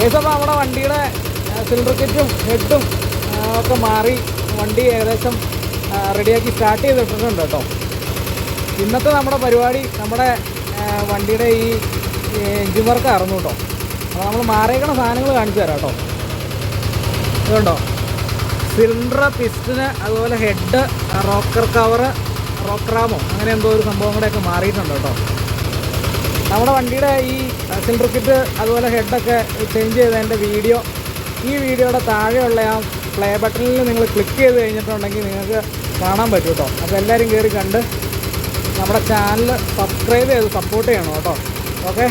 ഏസപ്പോൾ നമ്മുടെ വണ്ടിയുടെ സിലിണ്ടർ കിറ്റും ഹെഡും ഒക്കെ മാറി വണ്ടി ഏകദേശം റെഡിയാക്കി സ്റ്റാർട്ട് ചെയ്തിട്ടുണ്ട് കേട്ടോ. ഇന്നത്തെ നമ്മുടെ പരിപാടി നമ്മുടെ വണ്ടിയുടെ ഈ എൻജിൻ വർക്കായിരുന്നു കേട്ടോ. അപ്പോൾ നമ്മൾ മാറിയേക്കണ സാധനങ്ങൾ കാണിച്ചു തരാം കേട്ടോ. ഇതുണ്ടോ, സിലിണ്ടർ, പിസ്റ്റന്, അതുപോലെ ഹെഡ്, റോക്കർ കവറ്, റോക്കറാമോ അങ്ങനെ എന്തോ ഒരു സംഭവം കൂടെയൊക്കെ മാറിയിട്ടുണ്ട് കേട്ടോ. നമ്മുടെ വണ്ടിയുടെ ഈ സിലിണ്ടർ കിറ്റ് അതുപോലെ ഹെഡൊക്കെ ചേഞ്ച് ചെയ്തതിൻ്റെ വീഡിയോ ഈ വീഡിയോയുടെ താഴെയുള്ള ആ പ്ലേ ബട്ടണിൽ നിങ്ങൾ ക്ലിക്ക് ചെയ്ത് കഴിഞ്ഞിട്ടുണ്ടെങ്കിൽ നിങ്ങൾക്ക് കാണാൻ പറ്റും കേട്ടോ. അപ്പോൾ എല്ലാവരും കയറി കണ്ട് നമ്മുടെ ചാനൽ സബ്സ്ക്രൈബ് ചെയ്ത് സപ്പോർട്ട് ചെയ്യണം കേട്ടോ. ഓക്കെ.